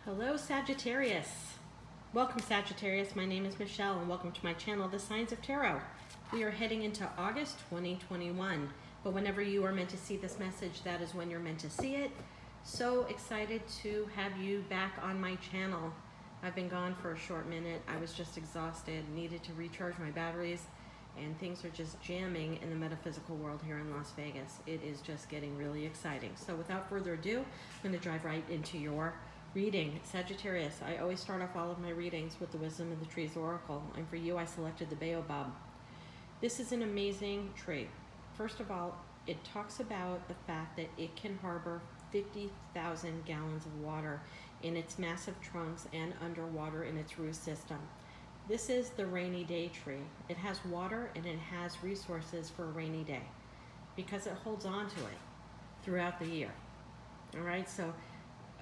Hello Sagittarius. Welcome Sagittarius, my name is Michelle and welcome to my channel, The Signs of Tarot. We are heading into August 2021, but whenever you are meant to see this message, that is when you're meant to see it. So excited to have you back on my channel. I've been gone for a short minute. I was just exhausted, needed to recharge my batteries, and things are just jamming in the metaphysical world here in Las Vegas. It is just getting really exciting. So without further ado, I'm going to dive right into your reading. Sagittarius, I always start off all of my readings with the Wisdom of the Trees Oracle, and for you I selected the Baobab. This is an amazing tree. First of all, it talks about the fact that it can harbor 50,000 gallons of water in its massive trunks and underwater in its root system. This is the rainy day tree. It has water and it has resources for a rainy day because it holds on to it throughout the year. All right, so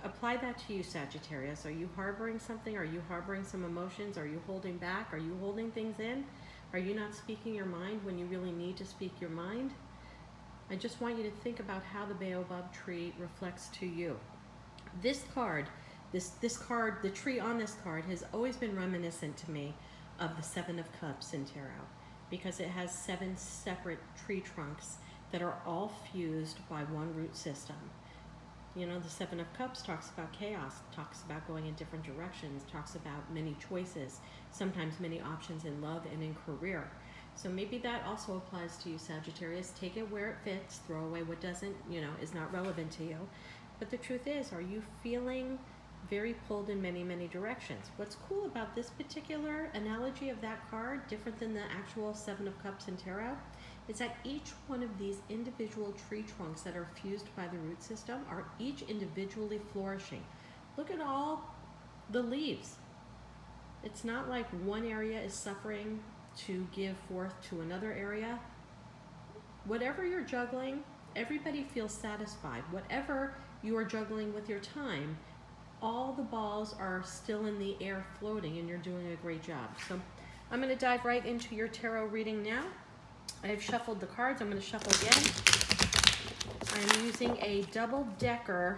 apply that to you, Sagittarius. Are you harboring something? Are you harboring some emotions? Are you holding back? Are you holding things in? Are you not speaking your mind when you really need to speak your mind? I just want you to think about how the Baobab tree reflects to you. This card, this card, the tree on this card has always been reminiscent to me of the Seven of Cups in Tarot because it has 7 separate tree trunks that are all fused by one root system. You know, the Seven of Cups talks about chaos, talks about going in different directions, talks about many choices, sometimes many options in love and in career. So maybe that also applies to you, Sagittarius. Take it where it fits, throw away what doesn't, is not relevant to you. But the truth is, are you feeling very pulled in many, many directions? What's cool about this particular analogy of that card, different than the actual Seven of Cups in Tarot, is that each one of these individual tree trunks that are fused by the root system are each individually flourishing. Look at all the leaves. It's not like one area is suffering to give forth to another area. Whatever you're juggling, everybody feels satisfied. Whatever you are juggling with your time, all the balls are still in the air floating and you're doing a great job. So I'm going to dive right into your tarot reading now. I've shuffled the cards. I'm going to shuffle again. I'm using a double-decker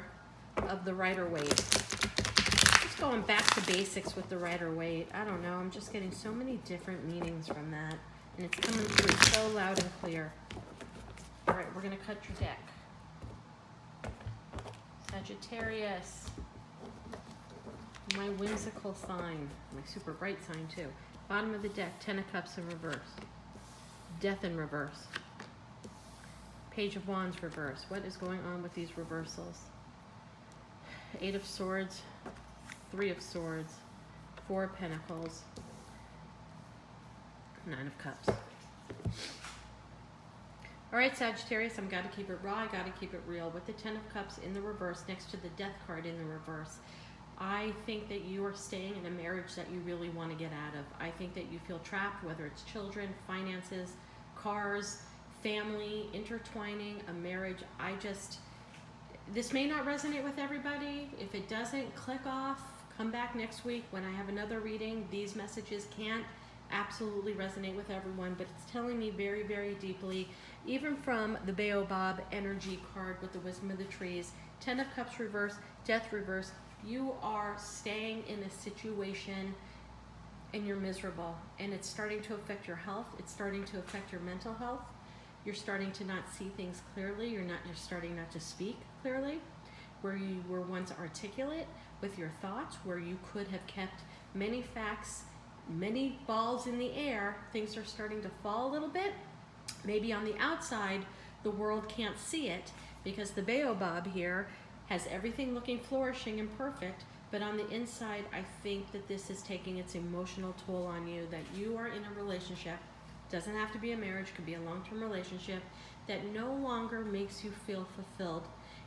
of the Rider-Waite. Just going back to basics with the Rider-Waite. I don't know. I'm just getting so many different meanings from that. And it's coming through so loud and clear. All right, we're going to cut your deck. Sagittarius. My whimsical sign. My super bright sign, too. Bottom of the deck, 10 of Cups in reverse. Death in reverse. Page of Wands reverse. What is going on with these reversals? 8 of Swords, 3 of Swords, 4 of Pentacles, 9 of Cups. All right, Sagittarius, I've got to keep it raw. I got to keep it real. With the 10 of Cups in the reverse next to the Death card in the reverse, I think that you are staying in a marriage that you really want to get out of. I think that you feel trapped, whether it's children, finances, cars, family, intertwining, a marriage. This may not resonate with everybody. If it doesn't, click off. Come back next week when I have another reading. These messages can't absolutely resonate with everyone, but it's telling me very, very deeply, even from the Baobab energy card with the Wisdom of the Trees, 10 of Cups reverse, Death reverse, you are staying in a situation and you're miserable, and it's starting to affect your health. It's starting to affect your mental health. You're starting to not see things clearly. You're starting not to speak clearly. Where you were once articulate with your thoughts, where you could have kept many facts, many balls in the air, things are starting to fall a little bit. Maybe on the outside, the world can't see it because the Baobab here has everything looking flourishing and perfect, but on the inside, I think that this is taking its emotional toll on you, that you are in a relationship, doesn't have to be a marriage, could be a long-term relationship, that no longer makes you feel fulfilled,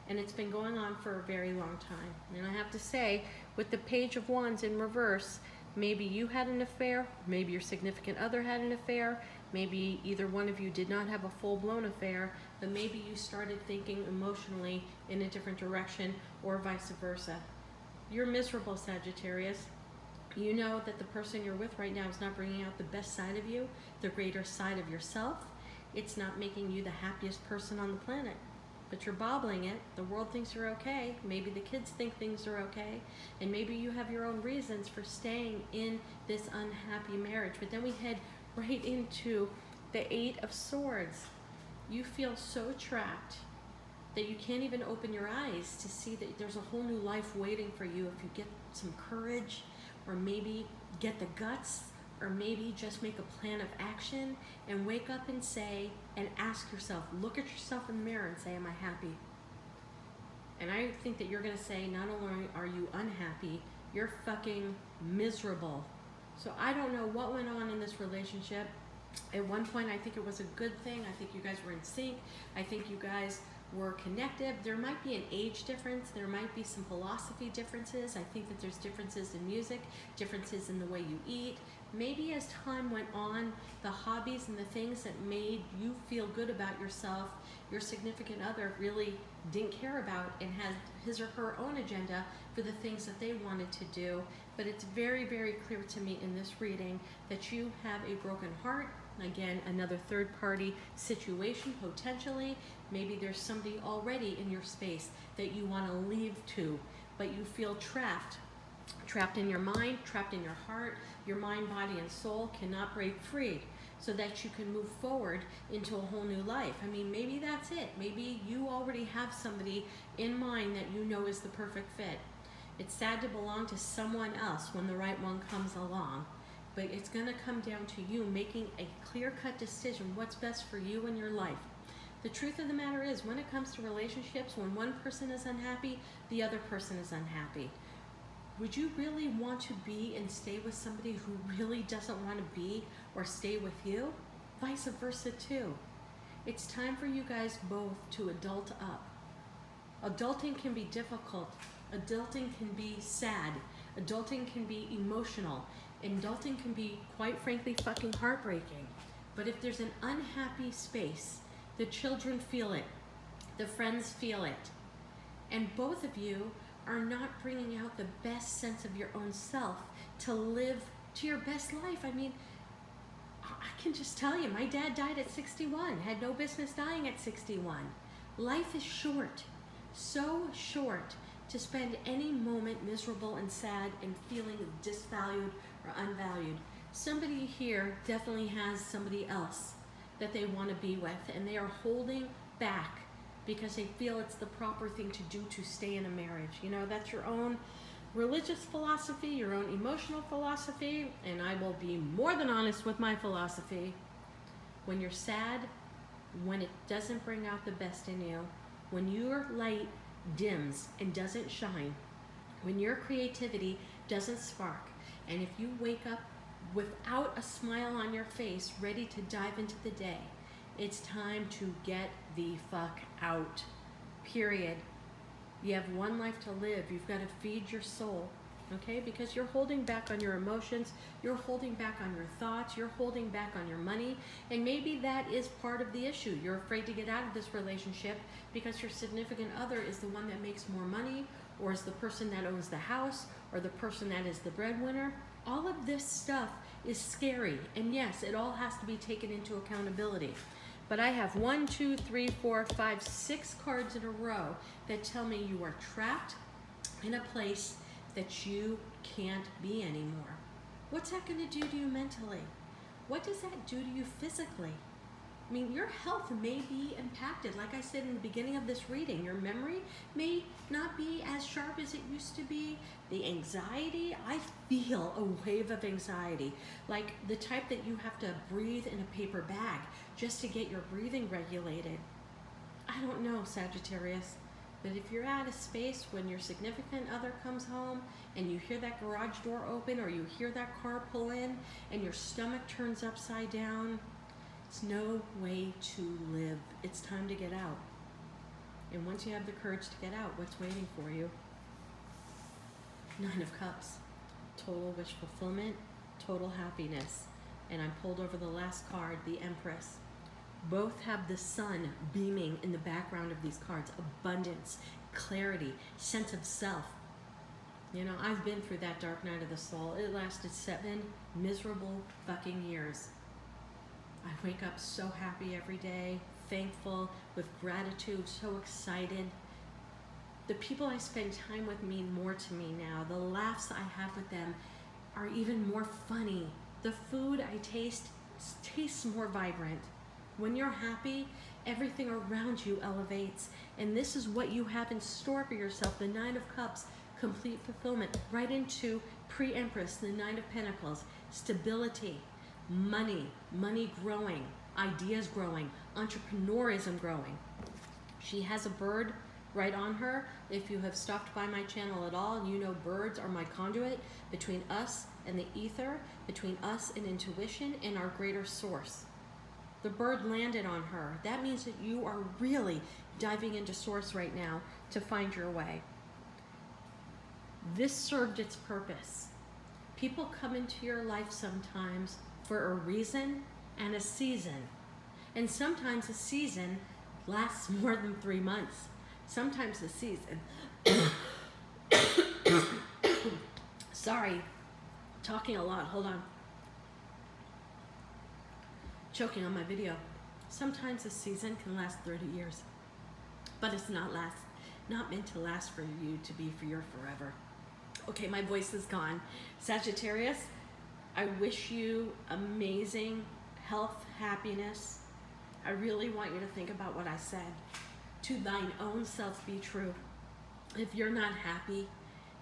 and it's been going on for a very long time. And I have to say, with the Page of Wands in reverse, maybe you had an affair, maybe your significant other had an affair, maybe either one of you did not have a full-blown affair, but maybe you started thinking emotionally in a different direction, or vice versa. You're miserable, Sagittarius. You know that the person you're with right now is not bringing out the best side of you, the greater side of yourself. It's not making you the happiest person on the planet. but you're bobbling it. The world thinks you're okay. Maybe the kids think things are okay. And maybe you have your own reasons for staying in this unhappy marriage. But then we head right into the Eight of Swords. You feel so trapped that you can't even open your eyes to see that there's a whole new life waiting for you if you get some courage, or maybe get the guts, or maybe just make a plan of action and wake up and say, and ask yourself, look at yourself in the mirror and say, am I happy? And I think that you're gonna say, not only are you unhappy, you're fucking miserable. So I don't know what went on in this relationship. At one point, I think it was a good thing. I think you guys were in sync. I think you guys were connected. There might be an age difference. There might be some philosophy differences. I think that there's differences in music, differences in the way you eat. Maybe as time went on, the hobbies and the things that made you feel good about yourself, your significant other really didn't care about and had his or her own agenda for the things that they wanted to do. But it's very, very clear to me in this reading that you have a broken heart. Again, another third-party situation, potentially. Maybe there's somebody already in your space that you want to leave to, but you feel trapped. Trapped in your mind, trapped in your heart. Your mind, body, and soul cannot break free so that you can move forward into a whole new life. I mean, maybe that's it. Maybe you already have somebody in mind that you know is the perfect fit. It's sad to belong to someone else when the right one comes along, but it's going to come down to you making a clear-cut decision what's best for you in your life. The truth of the matter is, when it comes to relationships, when one person is unhappy, the other person is unhappy. Would you really want to be and stay with somebody who really doesn't want to be or stay with you? Vice versa too. It's time for you guys both to adult up. Adulting can be difficult. Adulting can be sad. Adulting can be emotional. Adulting can be, quite frankly, fucking heartbreaking. But if there's an unhappy space, the children feel it. The friends feel it. And both of you are not bringing out the best sense of your own self to live to your best life. I mean, I can just tell you, my dad died at 61, had no business dying at 61. Life is short, so short, to spend any moment miserable and sad and feeling disvalued or unvalued. Somebody here definitely has somebody else that they want to be with, and they are holding back because they feel it's the proper thing to do to stay in a marriage. You know, that's your own religious philosophy, your own emotional philosophy, and I will be more than honest with my philosophy. When you're sad, when it doesn't bring out the best in you, when your light dims and doesn't shine, when your creativity doesn't spark, and if you wake up without a smile on your face, ready to dive into the day, it's time to get the fuck out. Period. You have one life to live. You've got to feed your soul, okay? Because you're holding back on your emotions. You're holding back on your thoughts. You're holding back on your money. And maybe that is part of the issue. You're afraid to get out of this relationship because your significant other is the one that makes more money, or is the person that owns the house, or the person that is the breadwinner. All of this stuff is scary. And yes, it all has to be taken into accountability. But I have 1, 2, 3, 4, 5, 6 cards in a row that tell me you are trapped in a place that you can't be anymore. What's that going to do to you mentally? What does that do to you physically? I mean, your health may be impacted. Like I said in the beginning of this reading, your memory may not be as sharp as it used to be. The anxiety, I feel a wave of anxiety, like the type that you have to breathe in a paper bag just to get your breathing regulated. I don't know, Sagittarius, but if you're at a space when your significant other comes home and you hear that garage door open, or you hear that car pull in and your stomach turns upside down, it's no way to live. It's time to get out. And once you have the courage to get out, what's waiting for you? 9 of Cups. Total wish fulfillment, total happiness. And I pulled over the last card, the Empress. Both have the sun beaming in the background of these cards. Abundance, clarity, sense of self. You know, I've been through that dark night of the soul. It lasted 7 miserable fucking years. I wake up so happy every day, thankful, with gratitude, so excited. The people I spend time with mean more to me now. The laughs I have with them are even more funny. The food I taste tastes more vibrant. When you're happy, everything around you elevates. And this is what you have in store for yourself. The Nine of Cups, complete fulfillment. Right into Pre-Empress, the Nine of Pentacles. Stability, money growing, ideas growing, entrepreneurism growing. She has a bird right on her. If you have stopped by my channel at all, you know birds are my conduit between us and the ether, between us and intuition and our greater source. The bird landed on her. That means that you are really diving into source right now to find your way. This served its purpose. People come into your life sometimes for a reason and a season. And sometimes a season lasts more than 3 months. Sometimes the season, sorry, talking a lot, hold on. Choking on my video. Sometimes a season can last 30 years, but it's not meant to last for you to be for your forever. Okay, my voice is gone. Sagittarius, I wish you amazing health, happiness. I really want you to think about what I said. To thine own self be true. If you're not happy,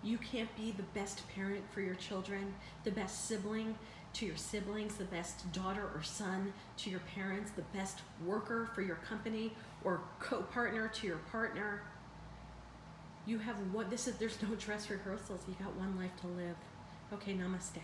you can't be the best parent for your children, the best sibling to your siblings, the best daughter or son to your parents, the best worker for your company or co-partner to your partner. You have there's no dress rehearsals. You got one life to live. Okay, namaste.